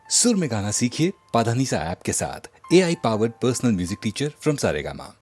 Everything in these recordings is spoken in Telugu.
सुर में गाना सीखिए पाधानीसा ऐप के साथ। AI powered personal music teacher from Saregama.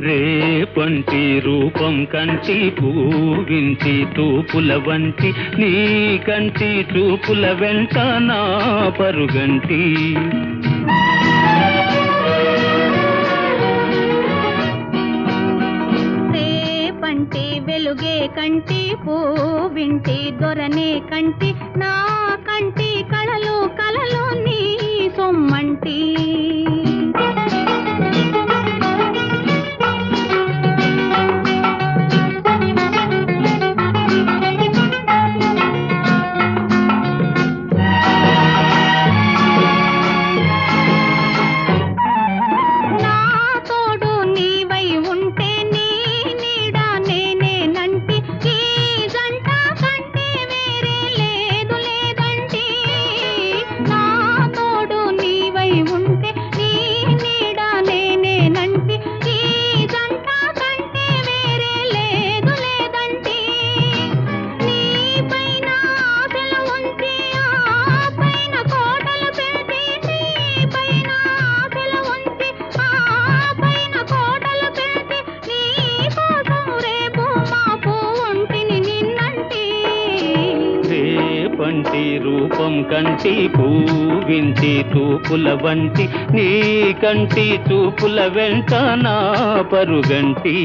రేపంటి రూపం కంటి పూవింటి తూపుల వంటి నీ కంటి చూపుల వెంట నా పరుగంటి రేపంటి వెలుగే కంటి పూవింటి దొరనే కంటి నా కంటి కళలు కళలు నీ సొమ్మంటి లేదులే రూపం కంటి పూవించి తూపుల వంటి నీ కంటి చూపుల వెంట నా పరుగంటి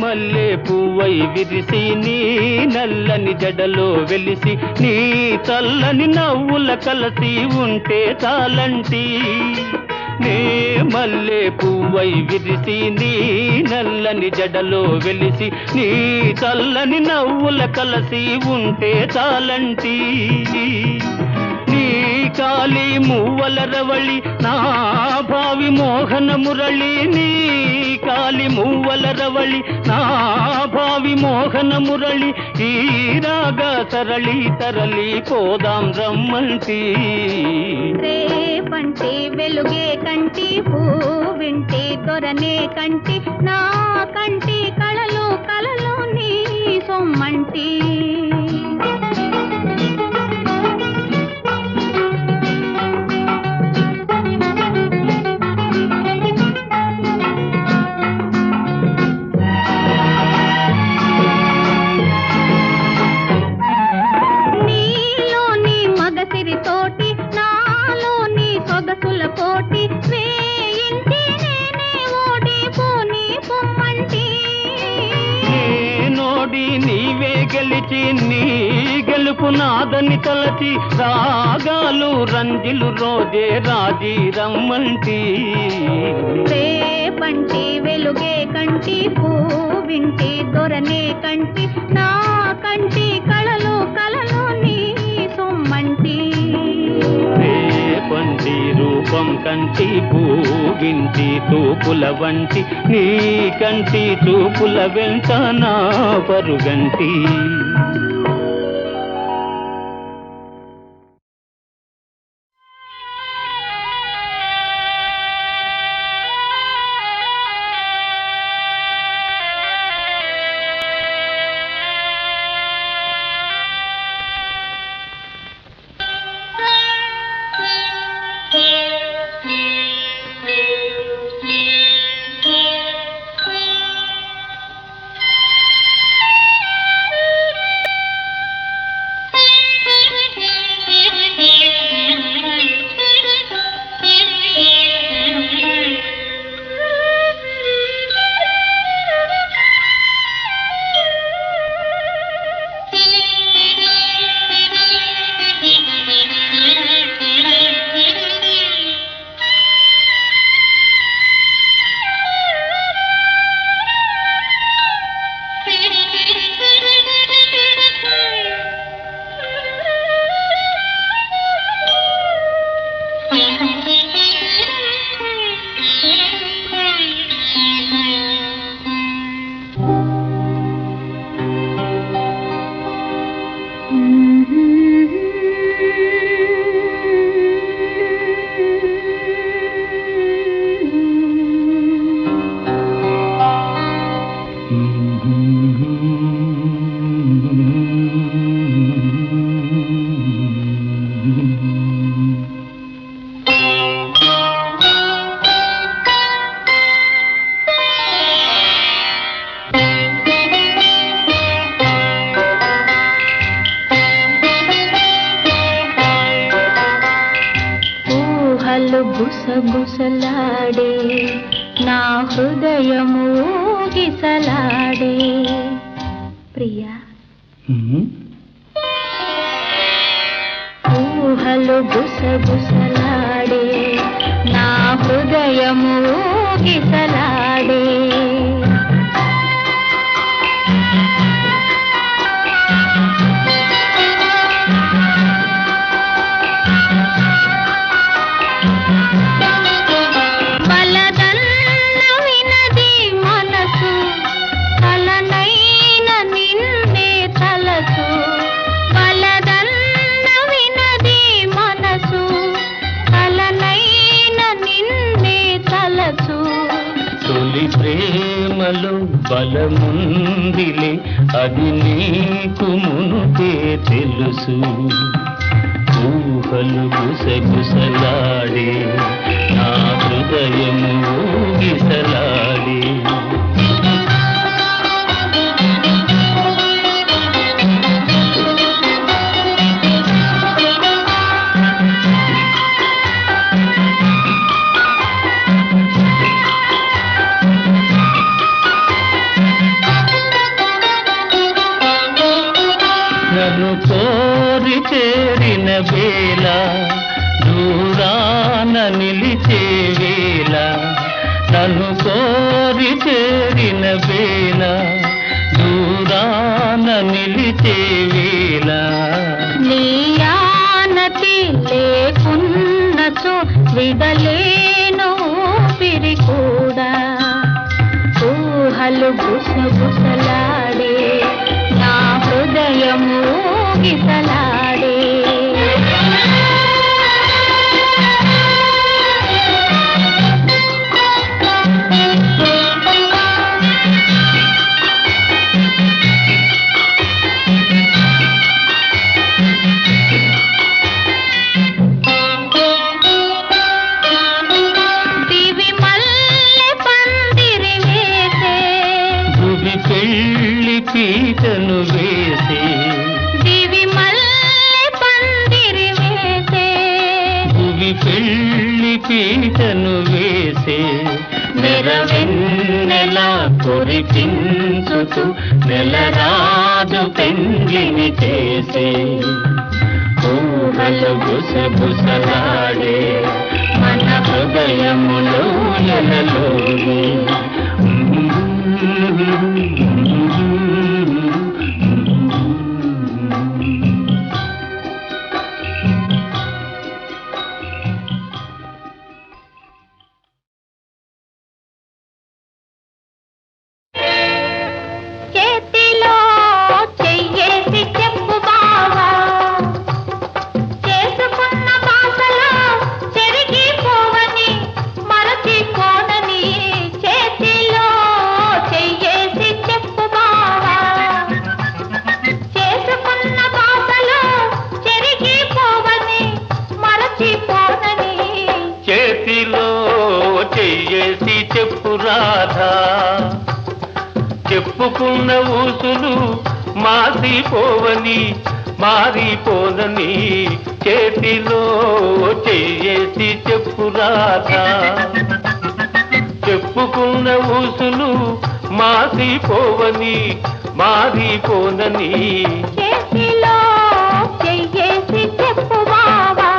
మల్లె పువ్వై విరిసి నీ నల్లని జడలో వెలిసి నీ చల్లని నవ్వుల కలసి ఉంటే చాలంటి నే మల్లె పువ్వై విరిసి నీ నల్లని జడలో వెలిసి నీ చల్లని నవ్వుల కలసి ఉంటే చాలంటి నీ కాలి మువ్వల రవళి నా భావి మోహన మురళి నీ కాలి మువ్వల రవళి నా భావి మోహన మురళి ఈ రాగా సరళి తరలి పోదాం రమ్మంటి రేపంటి వెలుగే కంటి పూవింటి దొరనే కంటి నా కంటి కళలు కళలు నీ సొమ్మంటి నీవే గెలిచి నీ గెలుపు నాదని తలచి రాగాలు రంజిలు రోజే రాజీ రమ్మంటి రేపంటి వెలుగే కంటి పూవింటి దొరనే కంటి నా కంటి కళలు కళలు నీ సొమ్మంటి రేపంటి రూపం కంటి పూవింటి తూపుల వంటి నీ కంటి చూపుల వెంట నా పరుగంటి గుసగుసలాడే నా హృదయము గిసలాడే ప్రియా ఊహలు గుసగుసలాడే నా హృదయము గిసలాడే ఉందిలే అది నీకు మునుపే తెలుసు ఊహలు గుసగుసలాడే నా హృదయము ఊగిసలాడే నన్ను కోరి చేరిన వేళ దూరాన నిలిచే వేళ నన్ను కోరి చేరిన వేళ దూరాన నిలిచే వేళ నీ ఆనతి లేకున్నచో విడలేను పిరి కూడా ఊహలు గుసగుసలాడే నా హృదయము గిసలాడే దివి మల్లె పందిరి వేసే భువి పెళ్ళి పీటను వేసే దివి మల్లె పందిరి వేసే భువి పెళ్ళి పీటను వేసే నెరవెన్నెలా కురిపించుతూ నెలరాజు పెండ్లిని చేసే ఊహలు గుసగుసలాడే మన హృదయములో ఎలలోనే చేతిలో చెయ్యేసి చెప్పు బావా చేసుకున్న బాసలో చెరిగిపోవని మరచిపోనని చేతిలో చెయ్యేసి చెప్పు బావా చేసుకున్న బాసలో చెరిగిపోవని మరచిపోనని చేతిలో చెయ్యేసి చెప్పు రాధా చెప్పుకున్న ఊసులు మాసిపోవని మారిపోనని చేతిలో చెయ్యేసి చెప్పు రాధా చెప్పుకున్న ఊసులు మాసిపోవని మారిపోనని చేతిలో చెయ్యేసి చెప్పు బావా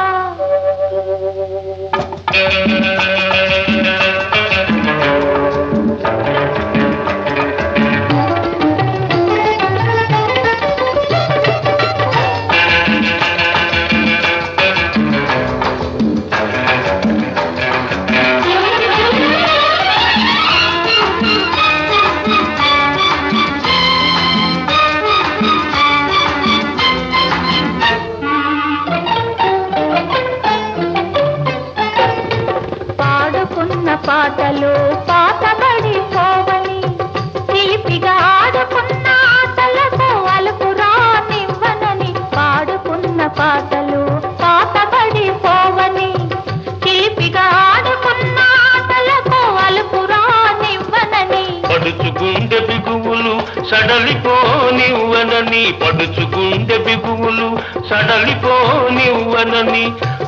పాడుకున్న పాటలు పాతబడిపోవని చిలిపిగా ఆడుకున్న ఆటలకు అలుపు రానివ్వనని పాడుకున్న పాటలు పాతబడిపోవని చిలిపిగా ఆడుకున్న ఆటలకు అలుపు రానివ్వనని పడుచుకుండే బిగువులు సడలిపోనివ్వనని పడుచుకుండే బిగువులు సడలిపోనివ్వనని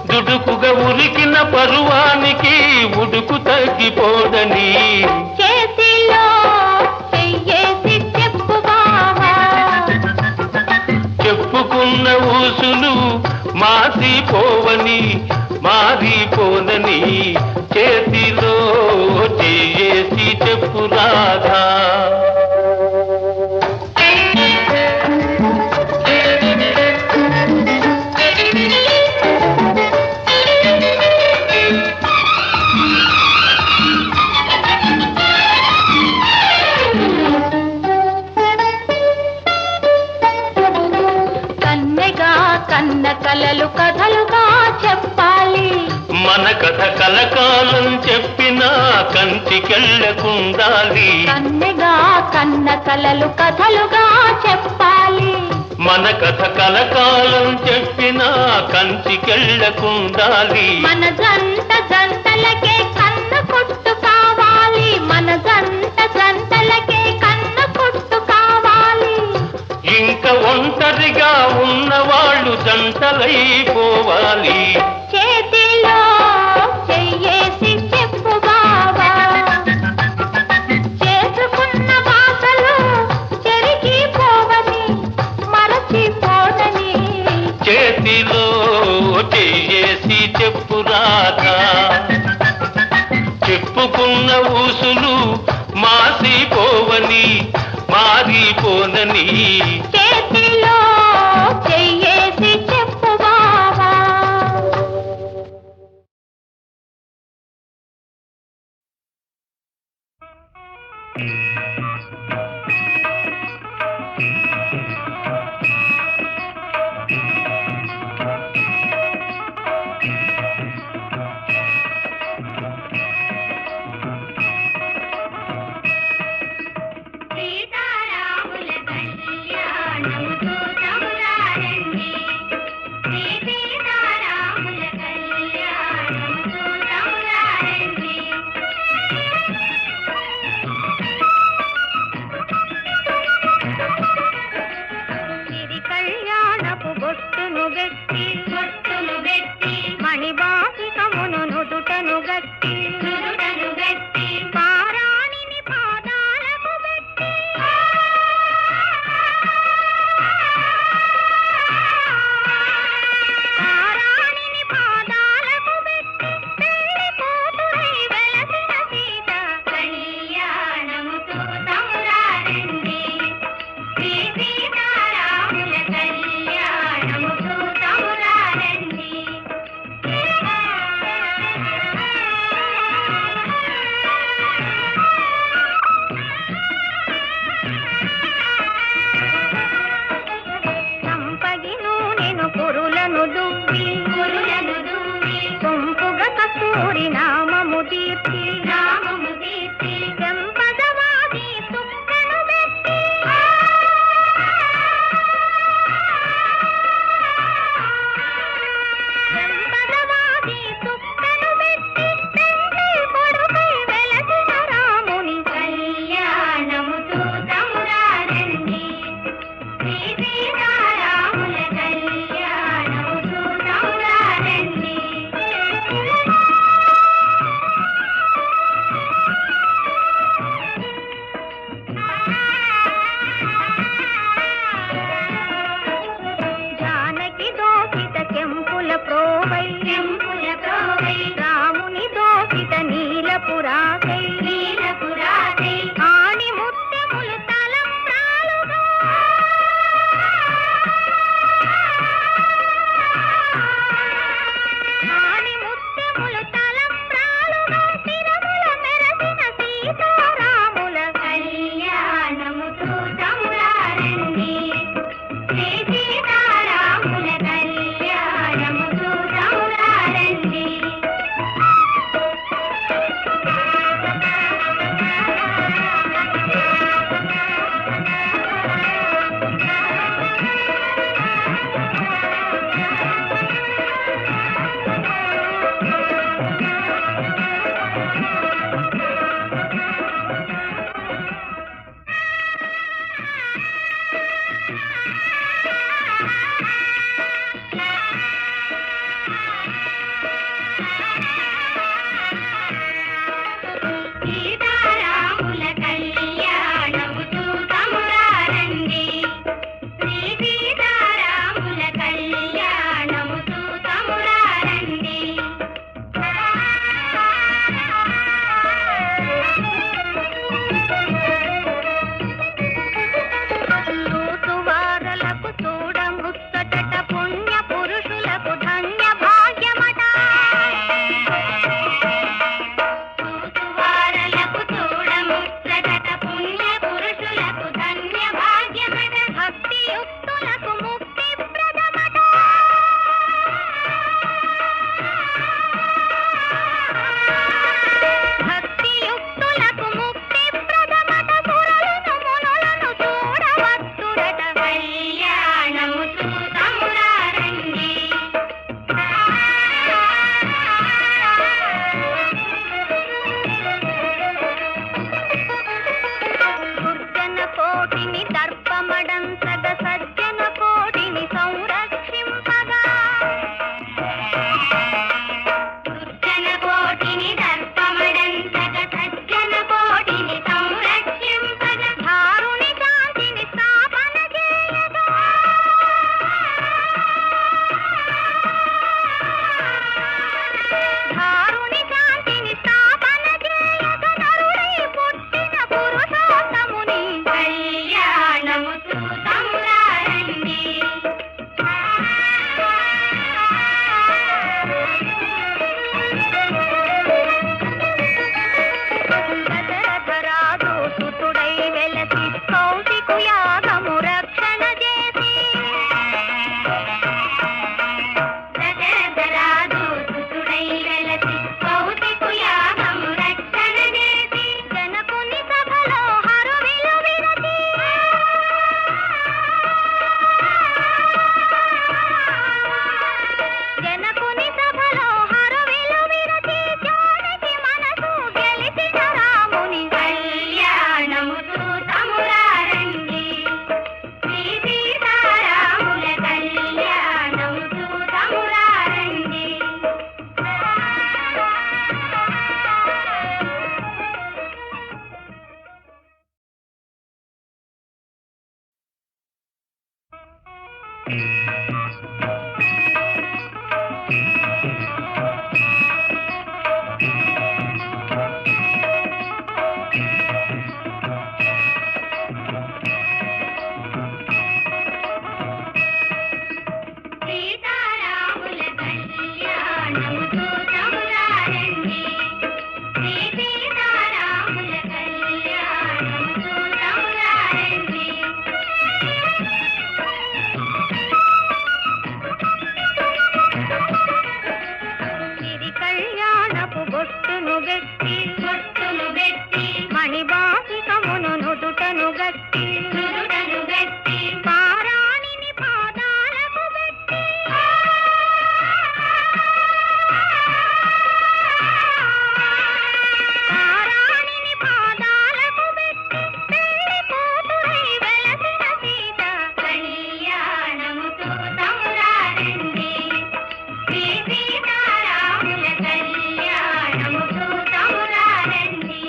దుడుకుగా ఉరికిన పరువానికి ఉడుకు తగ్గిపోదని చేతిలో చెయ్యేసి చెప్పు బావా చెప్పుకున్న ఊసులు మాసిపోవని మారిపోనని చేతిలో చెయ్యేసి చెప్పు రాధా కన్నెగా కన్న కలలు కథలుగా చెప్పాలి మన కథ కలకాలం చెప్పినా కంచికెళ్ళకుండాలి. కన్నెగా కన్న కలలు కథలుగా చెప్పాలి. మన కథ కలకాలం చెప్పినా కంచికెళ్ళకుండాలి. మన జంట జంటలకే కన్న కొట్టు కావాలి. మన జంట జంటలకే కన్న కొట్టు కావాలి. ఇంక ఒంటరిగా ఉన్నవాళ్ళు జంటలైపోవాలి. చేతిలో చెయ్యేసి చెప్పు బావా, చేసుకున్న బాసలు చెరిగిపోవని మరచిపోనని. చేతిలో చెయ్యేసి చెప్పు రాధా, చెప్పుకున్న ఊసులు మాసిపోవని మారిపోనని. చేతిలో చెయ్యేసి చెప్పు బావా. సీతారాముల కళ్యాణం దర్పమడంతగ సజ్జన కోటిని సంరక్షింపగా దుర్జన కోటిని దర్పమడంతగ సజ్జన కోటిని సంరక్షింపగా ధారుని శాంతిని స్థాపన చేయగా ధారుని శాంతిని స్థాపన చేయగ నరుడై పుట్టిన పురుషోత్తముని కళ్యాణము చూతమురారండి. దశరథరాజు సుతుడై వెలసి కౌశికు యాగము రక్షణ చేసి దశరథరాజు సుతుడై వెలసి కౌశికు యాగము రక్షణ చేసి జనకుని సభలో హరువిలు విరచి జనకుని సభలో హరువిలు విరచి జానకి మనసు గెలిచిన రాముని కళ్యాణము చూతమురారండి. శ్రీ సీతారాముల కళ్యాణము చూతమురారండి. సీతారాముల కళ్యాణము చూతమురారండి. శ్రీ సీతారాముల కళ్యాణము చూతమురారండి. సిరి కళ్యాణపు బొట్టును గట్టి మణిబాసికమును నుదుటను గట్టి పారాణిని పాదాలకు పెట్టి పారాణిని పాదాలకు పెట్టి పెళ్లి కూతురై వెలసిన సీత కళ్యాణము చూతమురారండి. శ్రీ సీతారాముల కళ్యాణము చూతమురారండి.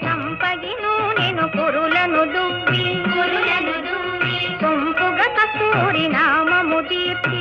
సంపగి నూనెను కురులను దువ్వి సొంపుగ కస్తూరి నామము తీర్చి